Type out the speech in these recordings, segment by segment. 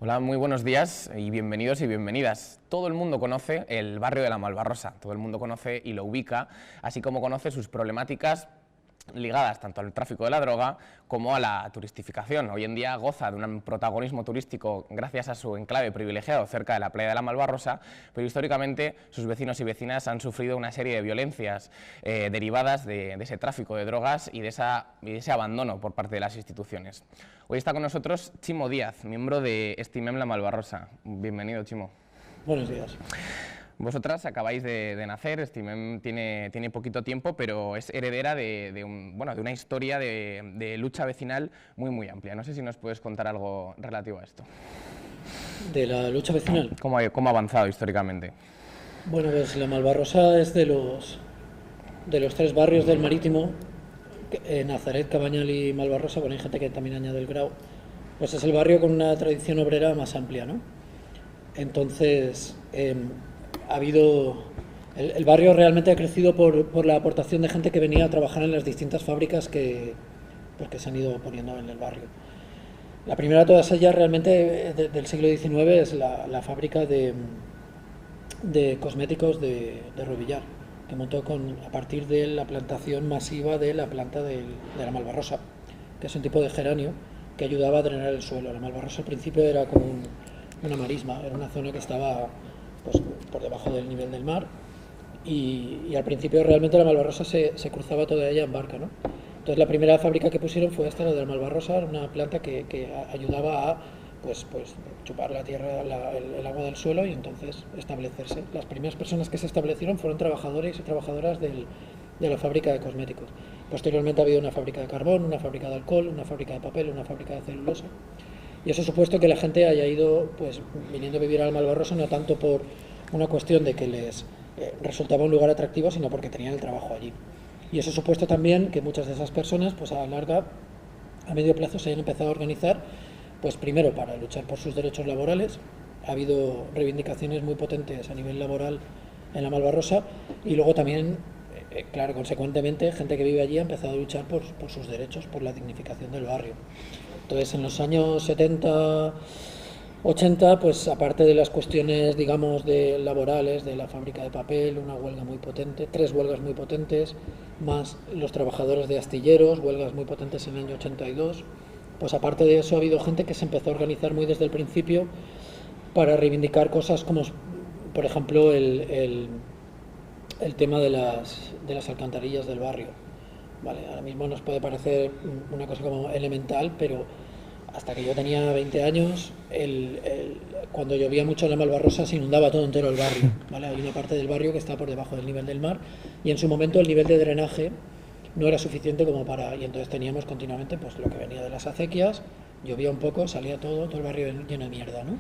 Hola, muy buenos días y bienvenidos y bienvenidas. Todo el mundo conoce el barrio de la Malvarrosa, todo el mundo conoce y lo ubica, así como conoce sus problemáticas ligadas tanto al tráfico de la droga como a la turistificación. Hoy en día goza de un protagonismo turístico gracias a su enclave privilegiado cerca de la playa de la Malvarrosa, pero históricamente sus vecinos y vecinas han sufrido una serie de violencias derivadas de ese tráfico de drogas y de ese abandono por parte de las instituciones. Hoy está con nosotros Chimo Díaz, miembro de Estimem la Malvarrosa. Bienvenido, Chimo. Buenos días. Vosotras acabáis de nacer, Estimem tiene poquito tiempo, pero es heredera de una historia de lucha vecinal muy amplia. No sé si nos puedes contar algo relativo a esto. De la lucha vecinal. ¿Cómo ha avanzado históricamente? Bueno, pues la Malvarrosa es de los tres barrios del Marítimo, Nazaret, Cabañal y Malvarrosa. Bueno, hay gente que también añade el Grau. Pues es el barrio con una tradición obrera más amplia, ¿no? Entonces, ha habido... El barrio realmente ha crecido por la aportación de gente que venía a trabajar en las distintas fábricas que se han ido poniendo en el barrio. La primera de todas ellas realmente del siglo XIX es la fábrica de cosméticos de Robillar, que montó a partir de la plantación masiva de la planta de la Malvarrosa, que es un tipo de geranio que ayudaba a drenar el suelo. La Malvarrosa al principio era como una marisma, era una zona que estaba pues, por debajo del nivel del mar y al principio realmente la Malvarrosa se cruzaba toda ella en barca, ¿no? Entonces la primera fábrica que pusieron fue esta, la de la Malvarrosa, una planta que ayudaba a pues chupar la tierra, el agua del suelo y entonces establecerse. Las primeras personas que se establecieron fueron trabajadores y trabajadoras de la fábrica de cosméticos. Posteriormente ha habido una fábrica de carbón, una fábrica de alcohol, una fábrica de papel, una fábrica de celulosa. Y eso ha supuesto que la gente haya ido pues viniendo a vivir al Malvarrosa no tanto por una cuestión de que les resultaba un lugar atractivo, sino porque tenían el trabajo allí. Y eso ha supuesto también que muchas de esas personas, pues a medio plazo, se hayan empezado a organizar, pues primero para luchar por sus derechos laborales. Ha habido reivindicaciones muy potentes a nivel laboral en la Malvarrosa y luego también, claro, consecuentemente, gente que vive allí ha empezado a luchar por sus derechos, por la dignificación del barrio. Entonces, en los años 70, 80, pues aparte de las cuestiones, digamos, laborales, de la fábrica de papel, una huelga muy potente, 3 huelgas muy potentes, más los trabajadores de astilleros, huelgas muy potentes en el año 82, pues aparte de eso ha habido gente que se empezó a organizar muy desde el principio para reivindicar cosas como, por ejemplo, el tema de las alcantarillas del barrio. Vale, ahora mismo nos puede parecer una cosa como elemental, pero hasta que yo tenía 20 años, cuando llovía mucho en la Malvarrosa se inundaba todo entero el barrio. ¿Vale? Hay una parte del barrio que está por debajo del nivel del mar y en su momento el nivel de drenaje no era suficiente como para... Y entonces teníamos continuamente pues lo que venía de las acequias, llovía un poco, salía todo el barrio lleno de mierda, ¿no?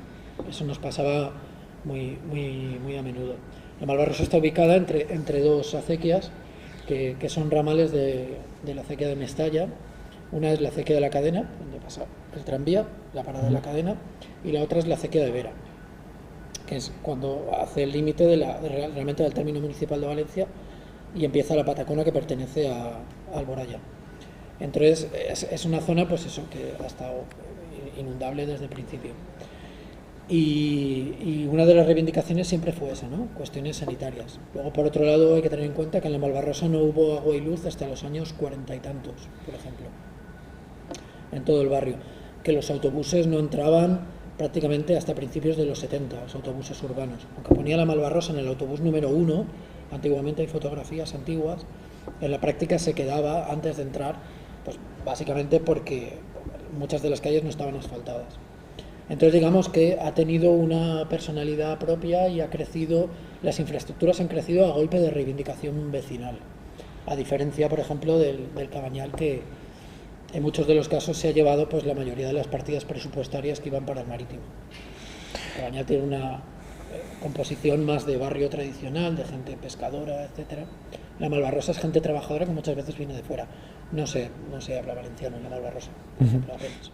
Eso nos pasaba muy a menudo. La Malvarrosa está ubicada entre dos acequias que son ramales de la acequia de Mestalla. Una es la acequia de la Cadena, donde pasa el tranvía, la parada de la Cadena, y la otra es la acequia de Vera, que es cuando hace el límite realmente del término municipal de Valencia y empieza la Patacona que pertenece a Alboraya. Entonces es una zona pues eso que ha estado inundable desde el principio. Y una de las reivindicaciones siempre fue esa, ¿no? Cuestiones sanitarias. Luego, por otro lado, hay que tener en cuenta que en la Malvarrosa no hubo agua y luz hasta los años 40 y tantos, por ejemplo, en todo el barrio. Que los autobuses no entraban prácticamente hasta principios de los 70, los autobuses urbanos. Aunque ponía la Malvarrosa en el autobús número 1, antiguamente hay fotografías antiguas, en la práctica se quedaba antes de entrar, pues básicamente porque muchas de las calles no estaban asfaltadas. Entonces digamos que ha tenido una personalidad propia y las infraestructuras han crecido a golpe de reivindicación vecinal, a diferencia, por ejemplo, del Cabañal, que en muchos de los casos se ha llevado pues la mayoría de las partidas presupuestarias que iban para el Marítimo. El Cabañal tiene una composición más de barrio tradicional, de gente pescadora, etcétera. La Malvarrosa es gente trabajadora que muchas veces viene de fuera. No se habla valenciano en la Malvarrosa, por ejemplo, apenas.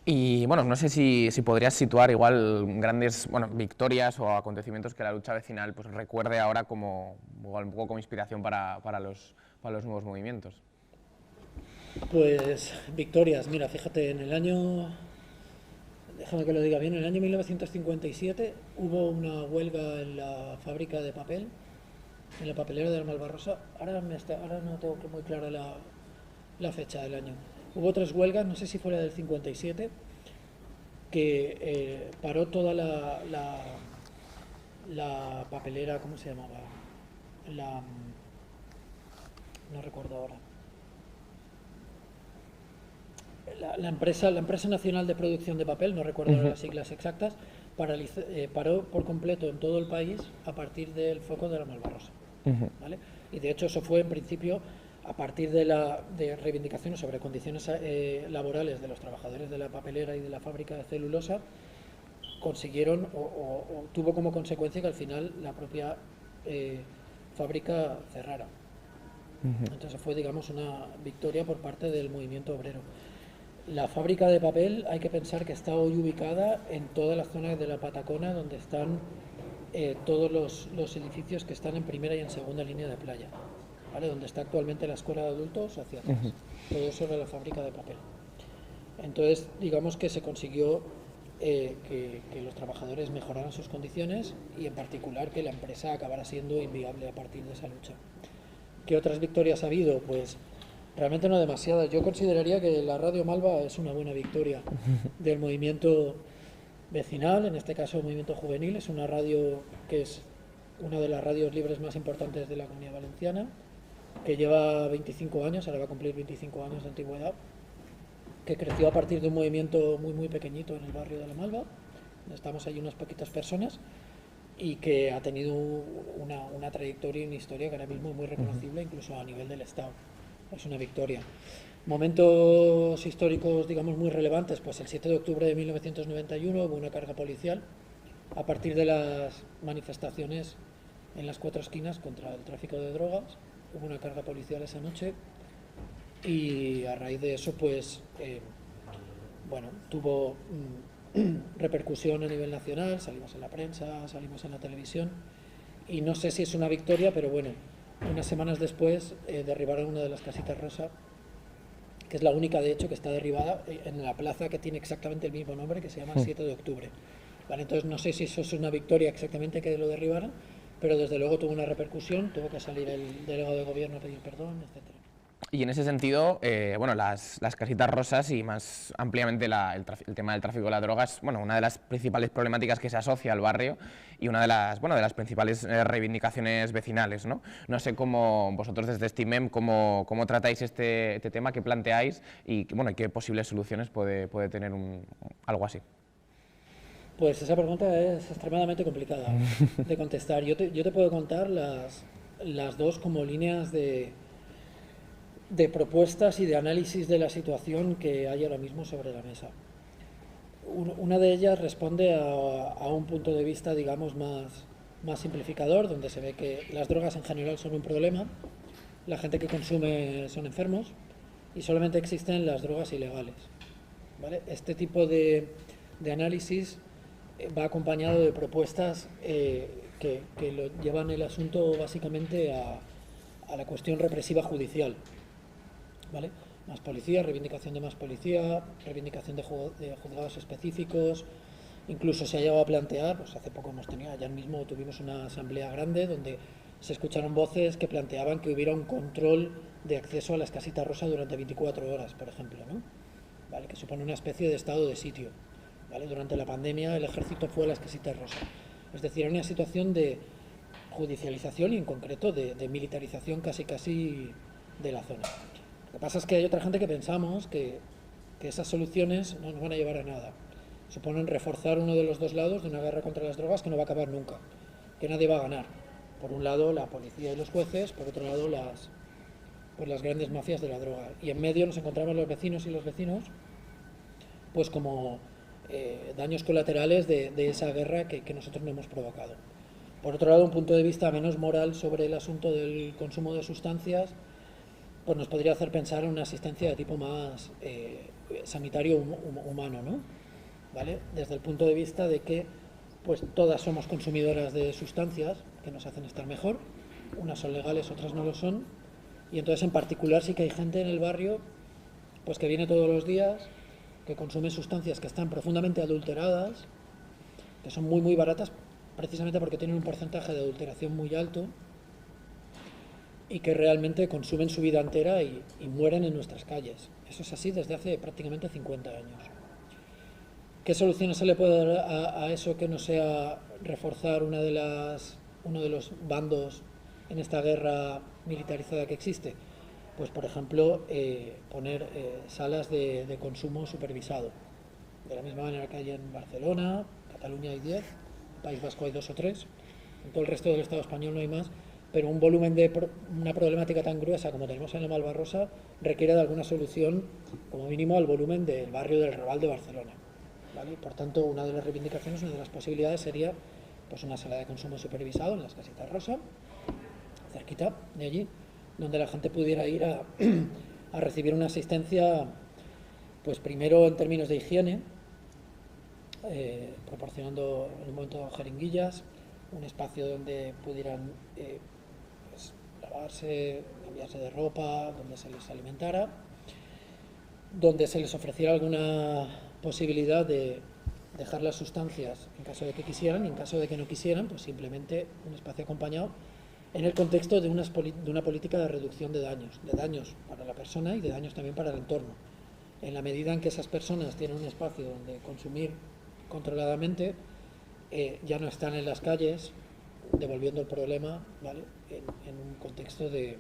Y bueno, no sé si podrías situar igual grandes victorias o acontecimientos que la lucha vecinal pues recuerde ahora como un poco como inspiración para los nuevos movimientos. Pues victorias, mira, fíjate, déjame que lo diga bien, en el año 1957 hubo una huelga en la fábrica de papel, en la papelera de la Malvarrosa. Ahora no tengo muy clara la fecha del año. Hubo 3 huelgas, no sé si fue la del 57, que paró toda la papelera, ¿cómo se llamaba? No recuerdo ahora. La empresa nacional de producción de papel, no recuerdo las siglas exactas, paró por completo en todo el país a partir del foco de la Malvarrosa. ¿Vale? Y de hecho eso fue en principio a partir de reivindicaciones sobre condiciones laborales de los trabajadores de la papelera y de la fábrica de celulosa, consiguieron o tuvo como consecuencia que al final la propia fábrica cerrara. Entonces fue, digamos, una victoria por parte del movimiento obrero. La fábrica de papel hay que pensar que está hoy ubicada en toda la zona de la Patacona, donde están todos los edificios que están en primera y en segunda línea de playa, ¿vale? Donde está actualmente la escuela de adultos hacia atrás. Todo eso era la fábrica de papel. Entonces, digamos que se consiguió que los trabajadores mejoraran sus condiciones y en particular que la empresa acabara siendo inviable a partir de esa lucha. ¿Qué otras victorias ha habido? Pues realmente no demasiadas. Yo consideraría que la Radio Malva es una buena victoria del movimiento vecinal, en este caso el movimiento juvenil. Es una radio que es una de las radios libres más importantes de la Comunidad Valenciana, que lleva 25 años, ahora va a cumplir 25 años de antigüedad, que creció a partir de un movimiento muy pequeñito en el barrio de La Malva. Estamos allí unas poquitas personas, y que ha tenido una trayectoria y una historia que ahora mismo es muy reconocible, incluso a nivel del Estado. Es una victoria. Momentos históricos, digamos, muy relevantes, pues el 7 de octubre de 1991 hubo una carga policial a partir de las manifestaciones en las 4 esquinas contra el tráfico de drogas. Hubo una carga policial esa noche y a raíz de eso, pues, tuvo repercusión a nivel nacional, salimos en la prensa, salimos en la televisión, y no sé si es una victoria, pero bueno, unas semanas después derribaron una de las casitas rosa, que es la única de hecho que está derribada en la plaza que tiene exactamente el mismo nombre, que se llama 7 de octubre. Vale, entonces no sé si eso es una victoria exactamente que lo derribaran, pero desde luego tuvo una repercusión, tuvo que salir el delegado de gobierno a pedir perdón, etcétera. Y en ese sentido, las casitas rosas y más ampliamente el tema del tráfico de la droga es una de las principales problemáticas que se asocia al barrio y una de las principales reivindicaciones vecinales, ¿no? No sé cómo vosotros desde STIMEM cómo tratáis este tema, qué planteáis y qué posibles soluciones puede tener algo así. Pues esa pregunta es extremadamente complicada de contestar. Yo te puedo contar las dos como líneas de propuestas y de análisis de la situación que hay ahora mismo sobre la mesa. Una de ellas responde a un punto de vista, digamos, más simplificador, donde se ve que las drogas en general son un problema, la gente que consume son enfermos y solamente existen las drogas ilegales, ¿vale? Este tipo de análisis va acompañado de propuestas que lo llevan el asunto básicamente a la cuestión represiva judicial, ¿vale? Más policía, reivindicación de más policía, reivindicación de juzgados específicos. Incluso se ha llegado a plantear, pues hace poco ayer mismo tuvimos una asamblea grande donde se escucharon voces que planteaban que hubiera un control de acceso a las casitas rosas durante 24 horas, por ejemplo, ¿no? ¿Vale? Que supone una especie de estado de sitio, ¿vale? Durante la pandemia el ejército fue a las casitas rosas. Es decir, una situación de judicialización y en concreto de militarización casi de la zona. Lo que pasa es que hay otra gente que pensamos que esas soluciones no nos van a llevar a nada. Suponen reforzar uno de los dos lados de una guerra contra las drogas que no va a acabar nunca, que nadie va a ganar. Por un lado la policía y los jueces, por otro lado las grandes mafias de la droga. Y en medio nos encontramos los vecinos pues como daños colaterales de esa guerra que nosotros no hemos provocado. Por otro lado, un punto de vista menos moral sobre el asunto del consumo de sustancias, pues nos podría hacer pensar en una asistencia de tipo más sanitario humano, ¿no? ¿Vale? Desde el punto de vista de que pues todas somos consumidoras de sustancias que nos hacen estar mejor, unas son legales, otras no lo son, y entonces en particular sí que hay gente en el barrio pues que viene todos los días que consumen sustancias que están profundamente adulteradas, que son muy, muy baratas, precisamente porque tienen un porcentaje de adulteración muy alto y que realmente consumen su vida entera y mueren en nuestras calles. Eso es así desde hace prácticamente 50 años. ¿Qué soluciones se le puede dar a eso que no sea reforzar uno de los bandos en esta guerra militarizada que existe? Pues, por ejemplo, poner salas de consumo supervisado. De la misma manera que hay en Barcelona, Cataluña hay 10, en País Vasco hay 2 o 3, en todo el resto del Estado español no hay más, pero un volumen de una problemática tan gruesa como tenemos en la Malvarrosa requiere de alguna solución, como mínimo, al volumen del barrio del Raval de Barcelona. ¿Vale? Por tanto, una de las reivindicaciones, una de las posibilidades sería pues una sala de consumo supervisado en las Casitas Rosa, cerquita de allí, donde la gente pudiera ir a recibir una asistencia, pues primero en términos de higiene, proporcionando en un momento jeringuillas, un espacio donde pudieran pues, lavarse, cambiarse de ropa, donde se les alimentara, donde se les ofreciera alguna posibilidad de dejar las sustancias en caso de que quisieran, y en caso de que no quisieran, pues simplemente un espacio acompañado en el contexto de una política de reducción de daños para la persona y de daños también para el entorno. En la medida en que esas personas tienen un espacio donde consumir controladamente, ya no están en las calles devolviendo el problema, ¿vale? en un contexto de,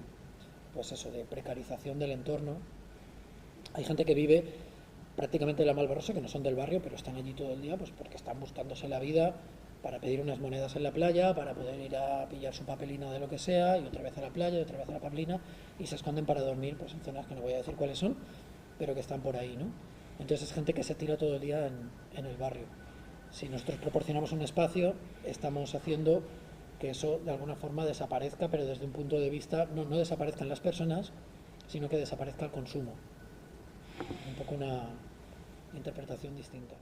pues eso, de precarización del entorno. Hay gente que vive prácticamente en la Malvarrosa, que no son del barrio, pero están allí todo el día pues porque están buscándose la vida para pedir unas monedas en la playa, para poder ir a pillar su papelina de lo que sea, y otra vez a la playa, y otra vez a la papelina, y se esconden para dormir pues en zonas que no voy a decir cuáles son, pero que están por ahí, ¿no? Entonces es gente que se tira todo el día en el barrio. Si nosotros proporcionamos un espacio, estamos haciendo que eso de alguna forma desaparezca, pero desde un punto de vista, no desaparezcan las personas, sino que desaparezca el consumo. Un poco una interpretación distinta.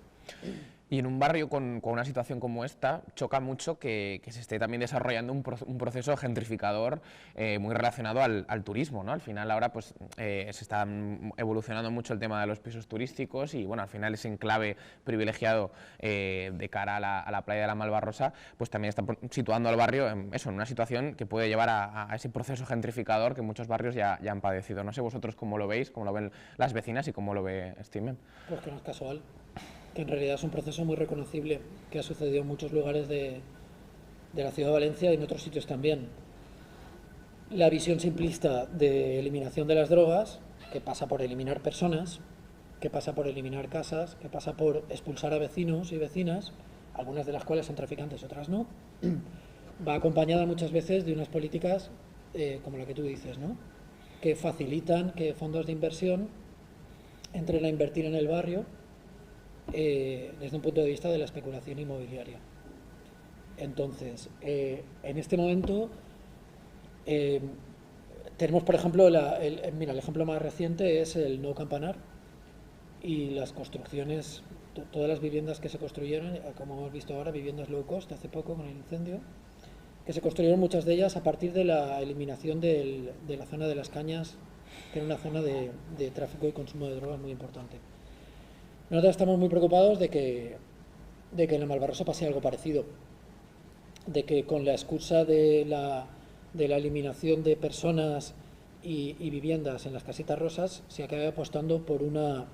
Y en un barrio con una situación como esta, choca mucho que se esté también desarrollando un proceso gentrificador muy relacionado al turismo, ¿no? Al final ahora pues se está evolucionando mucho el tema de los pisos turísticos y bueno, al final ese enclave privilegiado de cara a la playa de la Malvarrosa, pues también está situando al barrio en una situación que puede llevar a ese proceso gentrificador que muchos barrios ya han padecido. No sé vosotros cómo lo veis, cómo lo ven las vecinas y cómo lo ve Steven. Pues que no es casual, que en realidad es un proceso muy reconocible que ha sucedido en muchos lugares de la ciudad de Valencia y en otros sitios también. La visión simplista de eliminación de las drogas, que pasa por eliminar personas, que pasa por eliminar casas, que pasa por expulsar a vecinos y vecinas, algunas de las cuales son traficantes, otras no, va acompañada muchas veces de unas políticas como la que tú dices, ¿no? Que facilitan que fondos de inversión entren a invertir en el barrio desde un punto de vista de la especulación inmobiliaria. Entonces, en este momento tenemos, por ejemplo, el ejemplo más reciente es el No Campanar y las construcciones, todas las viviendas que se construyeron, como hemos visto ahora, viviendas low cost hace poco con el incendio, que se construyeron muchas de ellas a partir de la eliminación de la zona de las Cañas, que era una zona de tráfico y consumo de drogas muy importante. Nosotros estamos muy preocupados de que en la Malvarrosa pase algo parecido, de que con la excusa de la eliminación de personas y viviendas en las Casitas Rosas se acabe apostando por una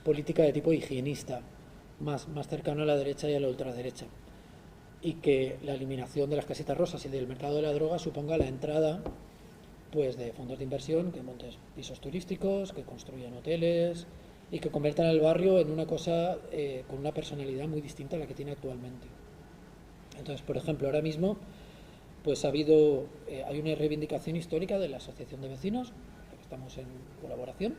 política de tipo higienista, más cercana a la derecha y a la ultraderecha, y que la eliminación de las Casitas Rosas y del mercado de la droga suponga la entrada pues de fondos de inversión que monten pisos turísticos, que construyan hoteles y que conviertan el barrio en una cosa con una personalidad muy distinta a la que tiene actualmente. Entonces, por ejemplo, ahora mismo pues hay una reivindicación histórica de la Asociación de Vecinos, que estamos en colaboración,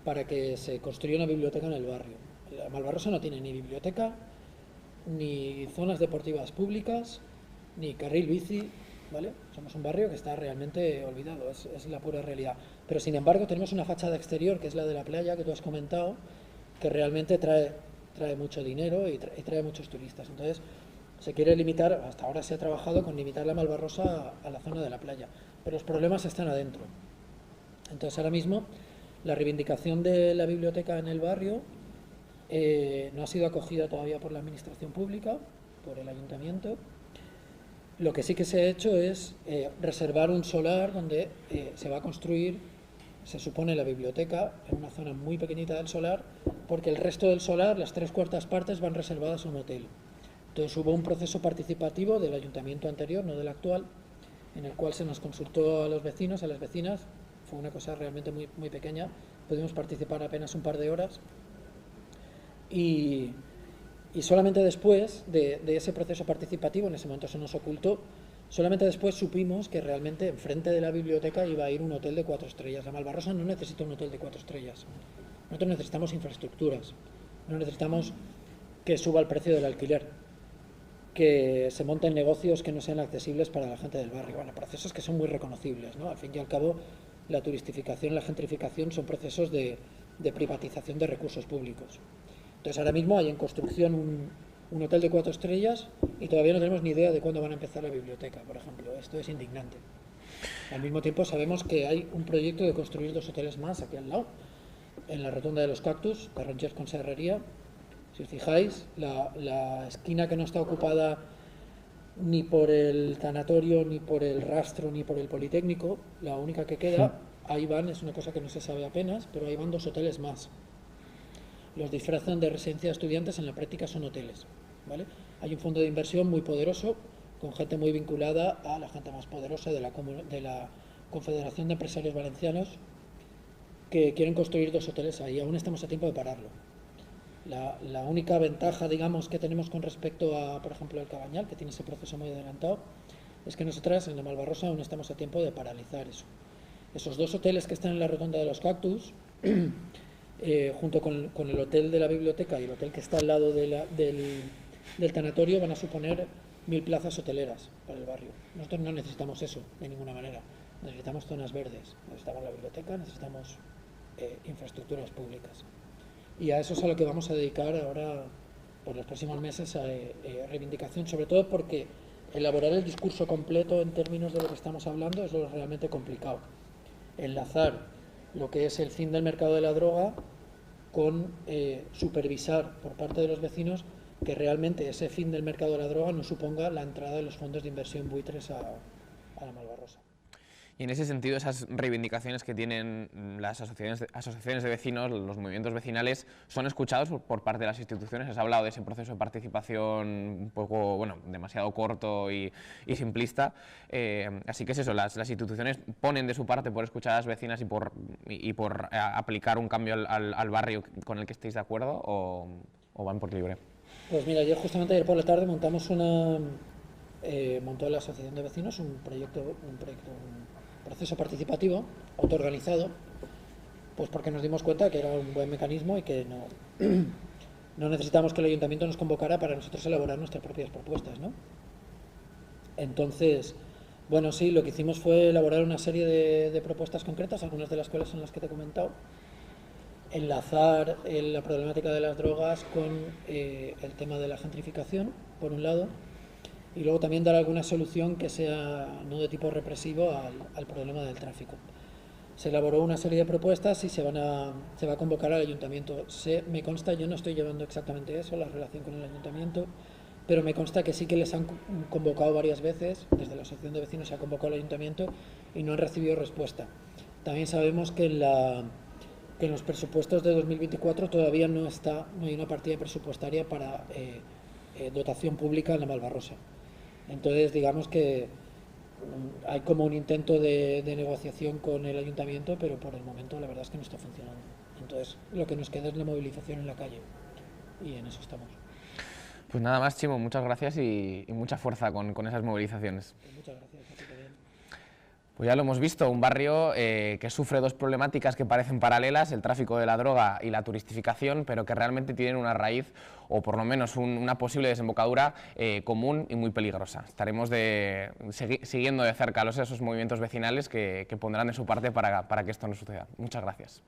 para que se construya una biblioteca en el barrio. La Malvarrosa no tiene ni biblioteca, ni zonas deportivas públicas, ni carril bici, ¿vale? Somos un barrio que está realmente olvidado, es la pura realidad. Pero sin embargo tenemos una fachada exterior, que es la de la playa, que tú has comentado, que realmente trae mucho dinero y trae muchos turistas. Entonces se quiere limitar, hasta ahora se ha trabajado con limitar la Malvarrosa a la zona de la playa, pero los problemas están adentro. Entonces ahora mismo La reivindicación de la biblioteca en el barrio no ha sido acogida todavía por la administración pública, por el ayuntamiento. Lo que sí que se ha hecho es reservar un solar donde se va a construir, se supone, la biblioteca en una zona muy pequeñita del solar, porque el resto del solar, las 3/4 partes, van reservadas a un hotel. Entonces hubo un proceso participativo del ayuntamiento anterior, no del actual, en el cual se nos consultó a los vecinos, a las vecinas. Fue una cosa realmente muy, muy pequeña, pudimos participar apenas un par de horas y solamente después de ese proceso participativo, en ese momento se nos ocultó, solamente después supimos que realmente enfrente de la biblioteca iba a ir un hotel de 4 estrellas. La Malvarrosa no necesita un hotel de 4 estrellas. Nosotros necesitamos infraestructuras, no necesitamos que suba el precio del alquiler, que se monten negocios que no sean accesibles para la gente del barrio. Bueno, procesos que son muy reconocibles, ¿no? Al fin y al cabo, la turistificación, la gentrificación son procesos de privatización de recursos públicos. Entonces ahora mismo hay en construcción un hotel de 4 estrellas y todavía no tenemos ni idea de cuándo van a empezar la biblioteca, por ejemplo. Esto es indignante. Al mismo tiempo sabemos que hay un proyecto de construir 2 hoteles más aquí al lado, en la Rotonda de los Cactus, Tarongers con Serrería. Si os fijáis, la esquina que no está ocupada ni por el tanatorio, ni por el rastro, ni por el Politécnico, la única que queda, ahí van, es una cosa que no se sabe apenas, pero ahí van 2 hoteles más. Los disfrazan de residencia de estudiantes, en la práctica son hoteles, ¿vale? Hay un fondo de inversión muy poderoso, con gente muy vinculada a la gente más poderosa de la Confederación de Empresarios Valencianos, que quieren construir 2 hoteles ahí. Aún estamos a tiempo de pararlo. La única ventaja, digamos, que tenemos con respecto a, por ejemplo, el Cabañal, que tiene ese proceso muy adelantado, es que nosotras en la Malvarrosa aún estamos a tiempo de paralizar eso. Esos 2 hoteles que están en la Rotonda de los Cactus, junto con el hotel de la biblioteca y el hotel que está al lado del tanatorio, van a suponer 1000 plazas hoteleras para el barrio. Nosotros no necesitamos eso de ninguna manera. Necesitamos zonas verdes, necesitamos la biblioteca, necesitamos infraestructuras públicas. Y a eso es a lo que vamos a dedicar ahora, por los próximos meses, a reivindicación, sobre todo porque elaborar el discurso completo en términos de lo que estamos hablando es lo realmente complicado. Enlazar lo que es el fin del mercado de la droga con supervisar por parte de los vecinos que realmente ese fin del mercado de la droga no suponga la entrada de los fondos de inversión buitres a la Malvarrosa. Y en ese sentido, esas reivindicaciones que tienen las asociaciones de vecinos, los movimientos vecinales, ¿son escuchados por parte de las instituciones? Has hablado de ese proceso de participación un poco, bueno, demasiado corto y simplista. Así que es eso, las instituciones ponen de su parte por escuchar a las vecinas y por aplicar un cambio al barrio con el que estéis de acuerdo, o van por libre. Pues mira, justamente ayer por la tarde montó la Asociación de Vecinos un proceso participativo, autoorganizado, pues porque nos dimos cuenta que era un buen mecanismo y que no necesitamos que el ayuntamiento nos convocara para nosotros elaborar nuestras propias propuestas, ¿no? Entonces, bueno, sí, lo que hicimos fue elaborar una serie de propuestas concretas, algunas de las cuales son las que te he comentado, enlazar la problemática de las drogas con el tema de la gentrificación, por un lado, y luego también dar alguna solución que sea no de tipo represivo al problema del tráfico. Se elaboró una serie de propuestas y se va a convocar al ayuntamiento. Me consta, yo no estoy llevando exactamente eso, la relación con el ayuntamiento, pero me consta que sí que les han convocado varias veces, desde la asociación de vecinos se ha convocado al ayuntamiento y no han recibido respuesta. También sabemos que en los presupuestos de 2024 todavía no hay una partida presupuestaria para dotación pública en la Malvarrosa. Entonces, digamos que hay como un intento de negociación con el ayuntamiento, pero por el momento la verdad es que no está funcionando. Entonces, lo que nos queda es la movilización en la calle y en eso estamos. Pues nada más, Chimo, muchas gracias y mucha fuerza con esas movilizaciones. Pues muchas gracias, a ti también. Pues ya lo hemos visto, un barrio que sufre 2 problemáticas que parecen paralelas, el tráfico de la droga y la turistificación, pero que realmente tienen una raíz, o por lo menos una posible desembocadura común y muy peligrosa. Estaremos siguiendo de cerca esos movimientos vecinales que pondrán de su parte para que esto no suceda. Muchas gracias.